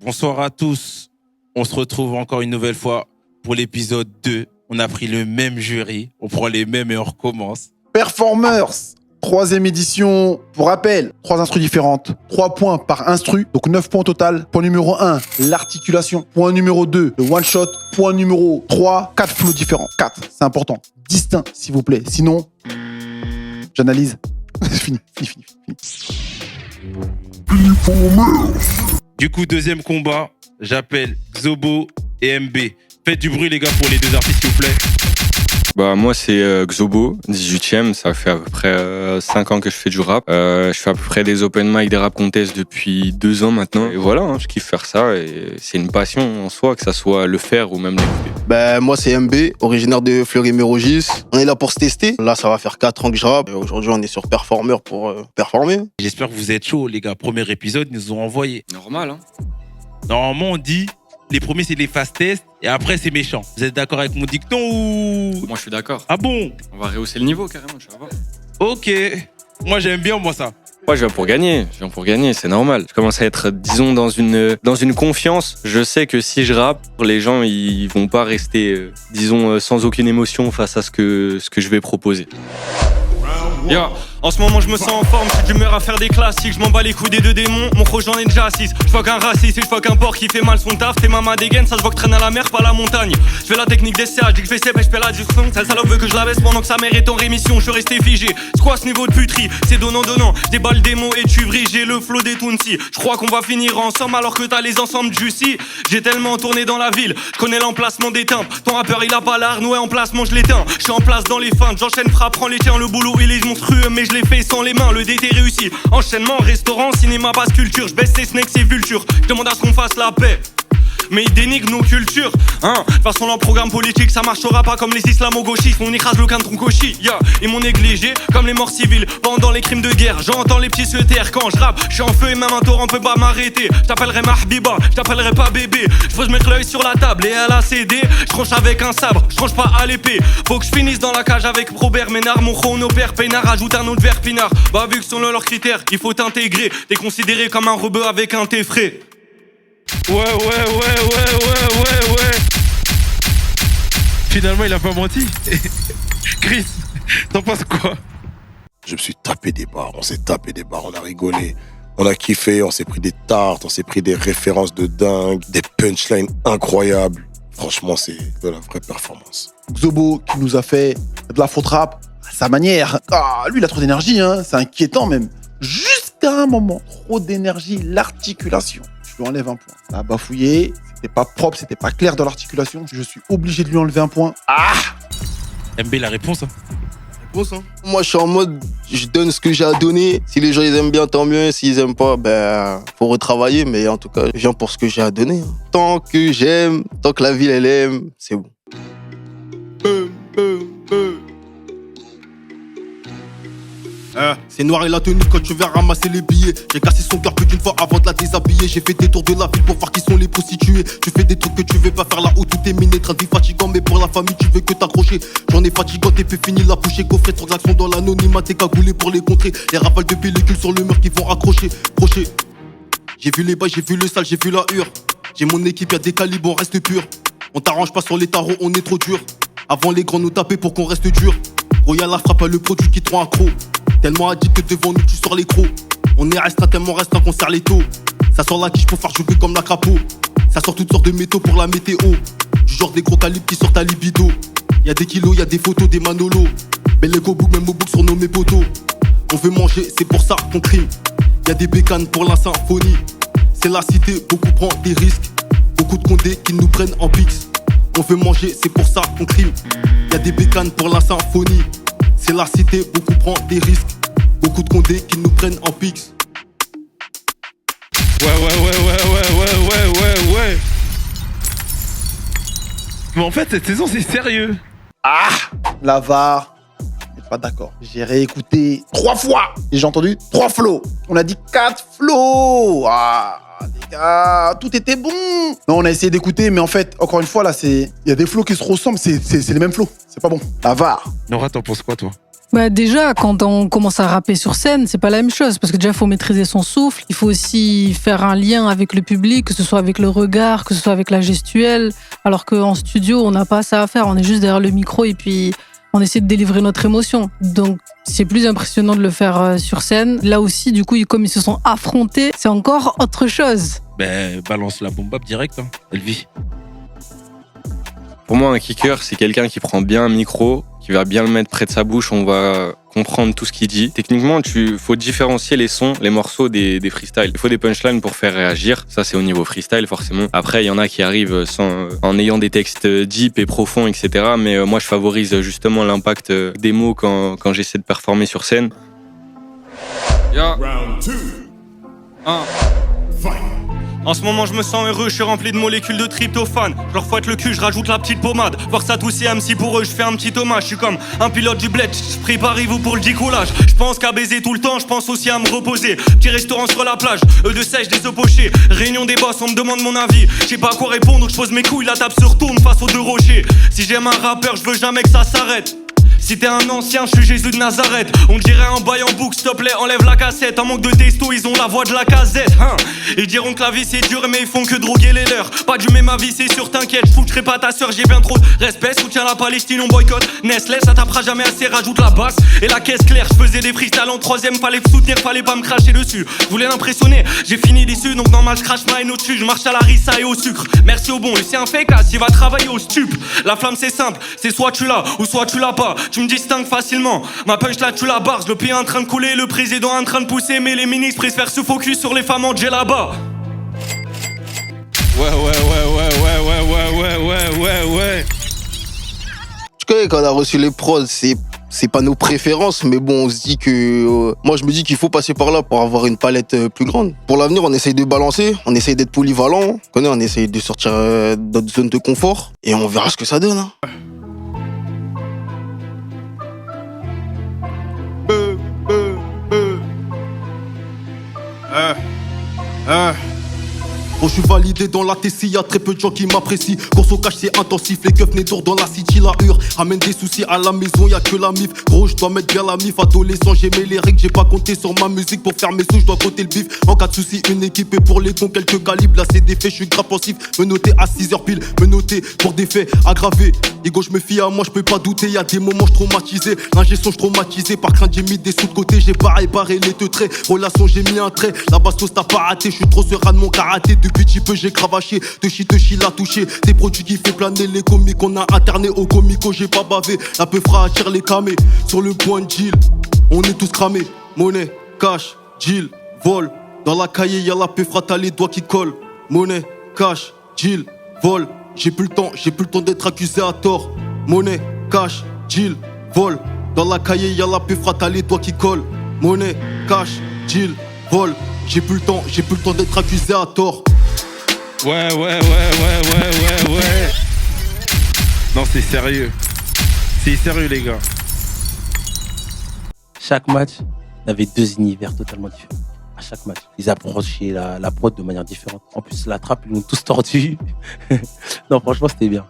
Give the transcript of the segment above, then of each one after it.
Bonsoir à tous. On se retrouve encore une nouvelle fois pour l'épisode 2. On a pris le même jury, on prend les mêmes et on recommence. Performers, 3e édition. Pour rappel, 3 instrus différentes, 3 points par instru, donc 9 points au total. Point numéro 1, l'articulation. Point numéro 2, le one shot. Point numéro 3, 4 flows différents. 4, c'est important. Distinct, s'il vous plaît. Sinon, j'analyse. fini. Du coup, deuxième combat, j'appelle Xobo et MB. Faites du bruit les gars pour les deux artistes s'il vous plaît. Bah moi c'est Xobo, 18ème, ça fait à peu près 5 ans que je fais du rap. Je fais à peu près des open mic, des rap contests depuis 2 ans maintenant. Et voilà, je kiffe faire ça et c'est une passion en soi, que ça soit le faire ou même l'écouter. Bah moi c'est MB, originaire de Fleury-Mérogis. On est là pour se tester. Là ça va faire 4 ans que je rappe. Et aujourd'hui on est sur Performer pour performer. J'espère que vous êtes chauds les gars. Premier épisode, ils nous ont envoyé. Normal, hein. Normalement on dit, les premiers c'est les fast tests et après c'est méchant. Vous êtes d'accord avec mon dicton ou... Moi je suis d'accord. Ah bon? On va rehausser le niveau carrément, tu vas voir. Ok. Moi j'aime bien moi ça. Moi je viens pour gagner, c'est normal. Je commence à être, disons, dans une confiance. Je sais que si je rappe, les gens ils vont pas rester, disons, sans aucune émotion face à ce que je vais proposer. Yo, en ce moment je me sens en forme, je suis d'humeur à faire des classiques, je m'en bats les coups des deux démons, mon croc j'en ai déjà 6. Je vois qu'un raciste et je vois qu'un porc qui fait mal son taf, tes mamas dégainent, ça se voit que traîne à la mer, pas la montagne. Je fais la technique des CH, dis que je fais je paie la discussion, cette salope veut que je la baisse pendant que sa mère est en rémission, je suis resté figé. C'est quoi ce niveau de puterie? C'est donnant, je déballe des mots et tu vrilles, j'ai le flow des Tounsi. Je crois qu'on va finir ensemble alors que t'as les ensembles Juicy. J'ai tellement tourné dans la ville, je connais l'emplacement des timbres. Ton rappeur il a pas l'art, ouais en placement je l'éteins. Je suis en place dans les feintes, j'enchaîne frappe, prends les tiens, le boulot il est monstrueux mais je l'ai fait sans les mains, le DT réussi. Enchaînement, restaurant, cinéma, basse culture. Je baisse ces snakes, ces vultures. Je demande à ce qu'on fasse la paix. Mais ils dénigrent nos cultures, hein. De toute façon, leur programme politique, ça marchera pas comme les islamo-gauchistes. On écrase le can de troncochi, yeah. Ils m'ont négligé comme les morts civiles pendant les crimes de guerre. J'entends les petits se taire quand je rappe. Je suis en feu et même un torrent peut pas m'arrêter. Je t'appellerai Mahbiba, je t'appellerai pas bébé. Je pose mettre l'œil sur la table et elle a cédé. Je tranche avec un sabre, je tranche pas à l'épée. Faut que je finisse dans la cage avec Robert Ménard. Mon chronopère peinard, ajoute un autre verre pinard. Bah, vu que selon leurs critères, il faut t'intégrer. T'es considéré comme un rebeu avec un thé frais. Ouais. Finalement, il a pas menti. Chris, t'en penses quoi? Je me suis tapé des barres, on s'est tapé des barres, on a rigolé, on a kiffé, on s'est pris des tartes, on s'est pris des références de dingue, des punchlines incroyables. Franchement, c'est de la vraie performance. Xobo qui nous a fait de la faute rap à sa manière. Ah, lui il a trop d'énergie, hein. C'est inquiétant même. Jusqu'à un moment, trop d'énergie, l'articulation. Je lui enlève un point. Il a bafouillé, c'était pas propre, c'était pas clair dans l'articulation. Je suis obligé de lui enlever un point. Ah! MB la réponse hein. Moi je suis en mode, je donne ce que j'ai à donner. Si les gens ils aiment bien, tant mieux. S'ils aiment pas, ben faut retravailler. Mais en tout cas, je viens pour ce que j'ai à donner. Tant que j'aime, tant que la ville elle aime, c'est bon. C'est noir et la tenue quand tu viens ramasser les billets. J'ai cassé son cœur plus d'une fois avant de la déshabiller. J'ai fait des tours de la ville pour voir qui sont les prostituées. Tu fais des trucs que tu veux pas faire là où tout est miné. Train de vie fatigant mais pour la famille tu veux que t'accrocher. J'en ai fatigant t'es peu fini la bouche. Coffret transaction dans l'anonymat. T'es cagoulé pour les contrer. Les rafales de pellicules sur le mur qui vont accrocher. Crochet. J'ai vu les bails, j'ai vu le sale, j'ai vu la hure. J'ai mon équipe, y'a des calibres, on reste pur. On t'arrange pas sur les tarots, on est trop dur. Avant les grands nous taper pour qu'on reste dur. Gros y'a la frappe, le produit qui te rend accro. Tellement addict que devant nous tu sors les crocs. On est restreint tellement restreint qu'on serre les taux. Ça sort la quiche pour faire jouer comme la crapaud. Ça sort toutes sortes de métaux pour la météo. Du genre des gros calibres qui sortent à libido. Y'a des kilos, y'a des photos, des manolos. Mais les go book, même au book surnommés poteaux. On veut manger, c'est pour ça qu'on crime. Y'a des bécanes pour la symphonie. C'est la cité, beaucoup prennent des risques. Beaucoup de condés qui nous prennent en pix. On veut manger, c'est pour ça qu'on crime. Y'a des bécanes pour la symphonie. C'est la cité, beaucoup prennent des risques. Beaucoup de condés qui nous prennent en pix. Ouais. Mais en fait, cette saison, c'est sérieux. Ah! La VAR. Je suis pas d'accord. J'ai réécouté 3 fois. Et j'ai entendu 3 flows. On a dit 4 flows. Ah, les gars, tout était bon. Non, on a essayé d'écouter, mais en fait, encore une fois, là, il y a des flows qui se ressemblent. C'est les mêmes flows. C'est pas bon. La VAR. Nora, t'en penses quoi, toi? Bah déjà, quand on commence à rapper sur scène, c'est pas la même chose parce que déjà, il faut maîtriser son souffle. Il faut aussi faire un lien avec le public, que ce soit avec le regard, que ce soit avec la gestuelle. Alors qu'en studio, on n'a pas ça à faire. On est juste derrière le micro et puis on essaie de délivrer notre émotion. Donc, c'est plus impressionnant de le faire sur scène. Là aussi, du coup, comme ils se sont affrontés, c'est encore autre chose. Ben, balance la bombe direct, hein. Elle vit. Pour moi, un kicker, c'est quelqu'un qui prend bien un micro, qui va bien le mettre près de sa bouche, on va comprendre tout ce qu'il dit. Techniquement, faut différencier les sons, les morceaux des freestyles. Il faut des punchlines pour faire réagir. Ça, c'est au niveau freestyle, forcément. Après, il y en a qui arrivent en ayant des textes deep et profonds, etc. Mais moi, je favorise justement l'impact des mots quand j'essaie de performer sur scène. Round 2. Fight. En ce moment je me sens heureux, je suis rempli de molécules de tryptophane. Je leur fouette le cul, je rajoute la petite pommade. Voir ça tousser MC pour eux, je fais un petit hommage. Je suis comme un pilote du bled, préparez-vous pour le décollage. Je pense qu'à baiser tout le temps, je pense aussi à me reposer. Petit restaurant sur la plage, eux de sèche, des œufs pochés. Réunion des boss, on me demande mon avis. Je sais pas à quoi répondre, donc je pose mes couilles, la table se retourne face aux deux rochers. Si j'aime un rappeur, je veux jamais que ça s'arrête. Si t'es un ancien, je suis Jésus de Nazareth. On dirait un bail en boucle, s'il te plaît, enlève la cassette. En manque de testo, ils ont la voix de la casette, hein. Ils diront que la vie c'est dur, mais ils font que droguer les leurs. Pas du même avis, c'est sûr, t'inquiète. Je fouterai pas ta soeur, j'ai bien trop de respect. Soutiens la Palestine, on boycotte Nestlé, ça tapera jamais assez, rajoute la basse. Et la caisse claire, je faisais des freestyles en troisième. Fallait me soutenir, fallait pas me cracher dessus. Je voulais l'impressionner, j'ai fini déçu. Donc normal, je crache ma haine au-dessus. Je marche à la rissa et au sucre. Merci au bon, lui c'est un fake ass, il va travailler au stup. La flamme c'est simple, c'est soit tu l'as ou soit tu l'as pas. Tu me distingues facilement. Ma punch là tu la barres, le pays en train de couler, le président en train de pousser, mais les ministres préfèrent se focus sur les femmes en là-bas. Ouais. Je connais quand on a reçu les prods, c'est pas nos préférences, mais bon, on se dit que... moi, je me dis qu'il faut passer par là pour avoir une palette plus grande. Pour l'avenir, on essaye de balancer, on essaye d'être polyvalent, on essaye de sortir de notre zone de confort, et on verra ce que ça donne, hein. Oh, je suis validé dans la TC, y'a très peu de gens qui m'apprécient. Course au cash, c'est intensif, les keufs nés dans la city, la hure. Ramène des soucis à la maison, y'a que la mif. Gros, je dois mettre bien la mif. Adolescent, j'aimais les règles, j'ai pas compté sur ma musique. Pour faire mes sous, je dois compter le bif. En cas de soucis, une équipe et pour les cons, quelques calibres. Là, c'est des faits, je suis grave pensif. Me noter à 6h pile, me noter pour des faits aggravés. Ego, je me fie à moi, je peux pas douter. Y'a des moments, je traumatisé. L'ingé son, je traumatisé. Par crainte, j'ai mis des sous de côté. J'ai barré les deux traits. Relation, j'ai mis un trait. La bastos, t'as pas raté. Je suis trop serein de mon karaté. Depuis petit peu, j'ai cravaché. De chi l'a touché. Des produits qui fait planer les comiques. On a interné au comico, j'ai pas bavé. La peu fera attire les camés. Sur le point de deal, on est tous cramés. Monnaie, cash, deal, vol. Dans la cahier, y'a la peu fera, t'as les doigts qui collent. Monnaie, cash, deal, vol. J'ai plus le temps d'être accusé à tort. Monnaie, cash, deal, vol. Dans la cahier, y'a la peu fera, t'as les doigts qui collent. Monnaie, cash, deal, vol. J'ai plus le temps d'être accusé à tort. Ouais. Non, c'est sérieux. C'est sérieux, les gars. Chaque match, il y avait deux univers totalement différents. À chaque match, ils approchaient la prod de manière différente. En plus, la trappe, ils l'ont tous tordu. Non, franchement, c'était bien.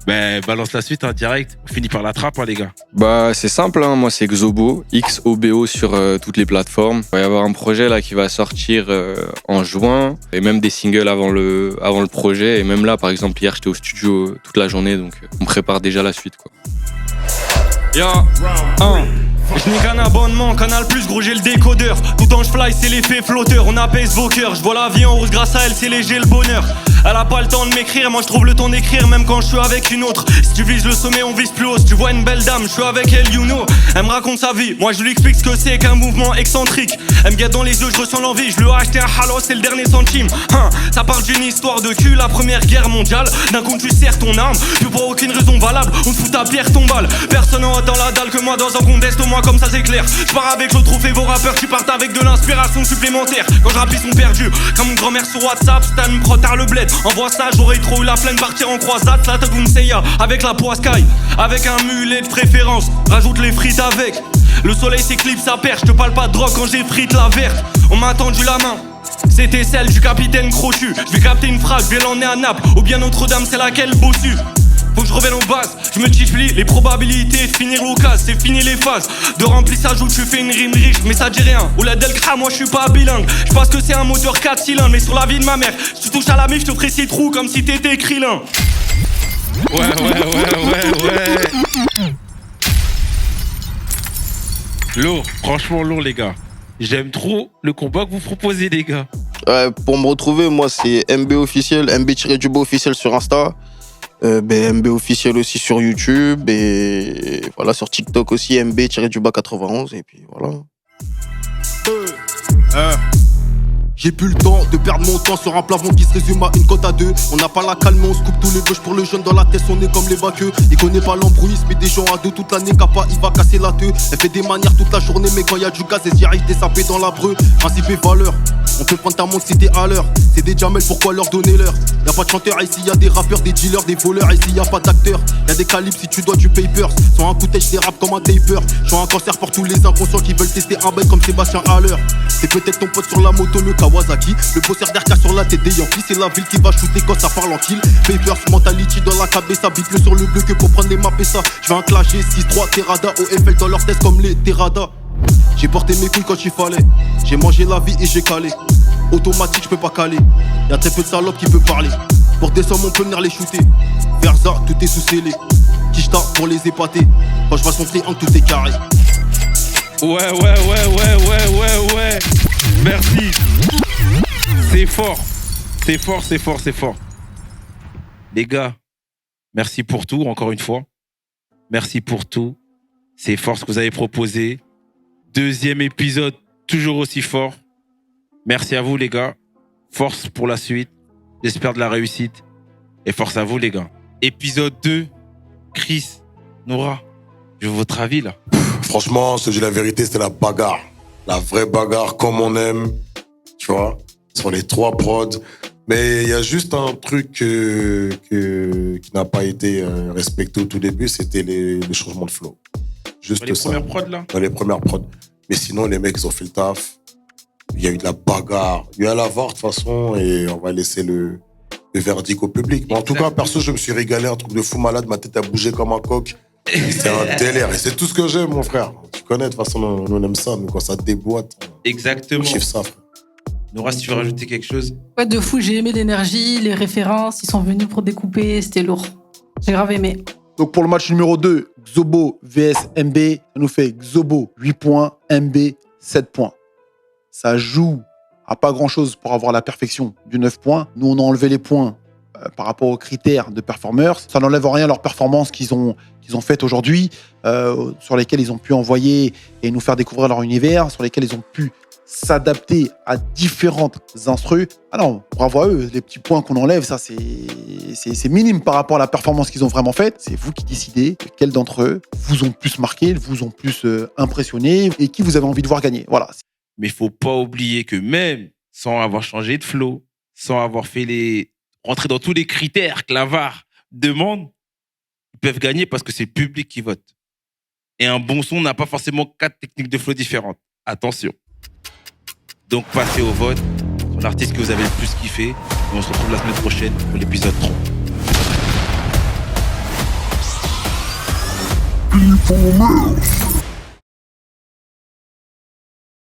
Ben, balance la suite, hein, direct. On finit par la trappe, hein, les gars. Bah, c'est simple, hein. Moi, c'est Xobo, XOBO sur toutes les plateformes. Il va y avoir un projet là qui va sortir en juin, et même des singles avant le projet. Et même là, par exemple, hier, j'étais au studio toute la journée, donc on prépare déjà la suite, quoi. Je n'ai qu'un abonnement, Canal Plus, gros j'ai le décodeur. Tout ange fly, c'est l'effet flotteur. On apaise vos cœurs, je vois la vie en rose, grâce à elle, c'est léger le bonheur. Elle a pas le temps de m'écrire, moi je trouve le temps d'écrire, même quand je suis avec une autre. Si tu vises le sommet, on vise plus haut. Si tu vois une belle dame, je suis avec elle, you know. Elle me raconte sa vie, moi je lui explique ce que c'est qu'un mouvement excentrique. Elle me guette dans les yeux, je ressens l'envie. Je lui ai acheté un halo, c'est le dernier centime. Ça parle d'une histoire de cul, la première guerre mondiale. D'un coup tu serres ton arme, plus pour aucune raison valable. On te fout ta pierre, ton balle. Personne en haut dans la dalle que moi dans un contest, au moins comme ça c'est clair. Je pars avec le trophée, vos rappeurs qui partent avec de l'inspiration supplémentaire. Quand je rappe ils sont perdus, comme une grand-mère sur WhatsApp. Stan me protard le bled, envoie ça, j'aurais trop eu la flemme de partir en croisade. La Tagunseya, avec la poiscaille, avec un mulet de préférence. Rajoute les frites avec. Le soleil s'éclipse sa perche, je te parle pas de drogue quand j'ai frite la verte. On m'a tendu la main, c'était celle du capitaine Crochu. Je vais capter une phrase, je vais l'emmener à Naples. Ou bien Notre-Dame, c'est laquelle bossu. Faut que je revienne aux bases. Je multiplie les probabilités de finir l'occasion. C'est fini les phases de remplissage où tu fais une rime riche, mais ça dit rien. Ou la Delcra, moi je suis pas bilingue. Je pense que c'est un moteur 4 cylindres, mais sur la vie de ma mère, si tu touches à la mif, je te ferai 6 trous comme si t'étais Krillin. Ouais. Lourd, franchement lourd les gars. J'aime trop le combat que vous proposez les gars. Pour me retrouver, moi c'est MB officiel, MB-du-bas officiel sur Insta. MB officiel aussi sur YouTube. Et voilà, sur TikTok aussi, MB-du-bas 91. Et puis voilà. J'ai plus le temps de perdre mon temps sur un plafond qui se résume à une cote à 2. On n'a pas la calme, on se coupe tous les bûches pour le jeune dans la tête, on est comme les baqueux. Il connaît pas l'embrouille, mais des gens à deux toute l'année, capa, il va casser la teuf. Elle fait des manières toute la journée, mais quand y a du gaz, elle s'y arrive des sapés dans la breu. Principe et valeur, on peut prendre ta montre si t'es à l'heure. C'est des jamels, pourquoi leur donner l'heure? Y'a pas de chanteur ici, y'a des rappeurs, des dealers, des voleurs. Ici y'a pas d'acteurs, y'a des calibres si tu dois du papers. Sans un coup de tête, des rap comme un taper. J'suis un cancer pour tous les inconscients qui veulent tester un bail comme Sébastien Haller. C'est peut-être ton pote sur la moto, le Kawasaki. Le bosseur d'Arca sur la tête des Yankees. C'est la ville qui va shooter quand ça parle en kill. Papers, mentality dans la cabeza. Bip le sur le bleu que pour prendre les maps et ça. J'vais un clash G6-3 Terrada. OFL dans leur test comme les Terrada. J'ai porté mes couilles quand il fallait. J'ai mangé la vie et j'ai calé. Automatique, j'peux pas caler. Y'a très peu de salopes qui peut parler. Pour des sommes, on peut venir les shooter. Verza, tout est sous scellé. Kishta pour les épater. Quand j'vois son triangle, tout est carré. Ouais. Merci. C'est fort. Les gars, merci pour tout, encore une fois. Merci pour tout. C'est fort ce que vous avez proposé. Deuxième épisode, toujours aussi fort. Merci à vous, les gars. Force pour la suite. J'espère de la réussite. Et force à vous, les gars. Épisode 2, Chris, Nora, je veux votre avis, là. Franchement, je te dis la vérité, c'était la bagarre. La vraie bagarre, comme on aime. Tu vois, sur les 3 prods. Mais il y a juste un truc qui n'a pas été respecté au tout début, c'était le changement de flow. Juste dans les ça. premières prods, là. Dans les premières prods. Mais sinon, les mecs, ils ont fait le taf. Il y a eu de la bagarre. Il y a la VAR, de toute façon, et on va laisser le verdict au public. Mais en tout cas, perso, je me suis régalé, un truc de fou malade. Ma tête a bougé comme un coq. C'est un délire. Et c'est tout ce que j'aime, mon frère. Tu connais, de toute façon, on aime ça. Mais quand ça déboîte, exactement. On kiffe ça, frère. Nora, si tu veux rajouter quelque chose. Ouais, de fou, j'ai aimé l'énergie, les références, ils sont venus pour découper, c'était lourd. J'ai grave aimé. Donc pour le match numéro 2, Xobo vs MB, ça nous fait Xobo 8 points, MB 7 points. Ça joue à pas grand-chose pour avoir la perfection du 9 points. Nous, on a enlevé les points par rapport aux critères de performeurs. Ça n'enlève en rien leur performance qu'ils ont faites aujourd'hui, sur lesquelles ils ont pu envoyer et nous faire découvrir leur univers, sur lesquelles ils ont pu s'adapter à différentes instrus. Ah non, bravo à eux. Les petits points qu'on enlève, ça, c'est minime par rapport à la performance qu'ils ont vraiment faite. C'est vous qui décidez quels d'entre eux vous ont plus marqué, vous ont plus impressionné et qui vous avez envie de voir gagner. Voilà. Mais il faut pas oublier que même sans avoir changé de flow, sans avoir fait rentrer dans tous les critères que la VAR demande, ils peuvent gagner parce que c'est le public qui vote. Et un bon son n'a pas forcément 4 techniques de flow différentes. Attention. Donc passez au vote sur l'artiste que vous avez le plus kiffé. Et on se retrouve la semaine prochaine pour l'épisode 3. People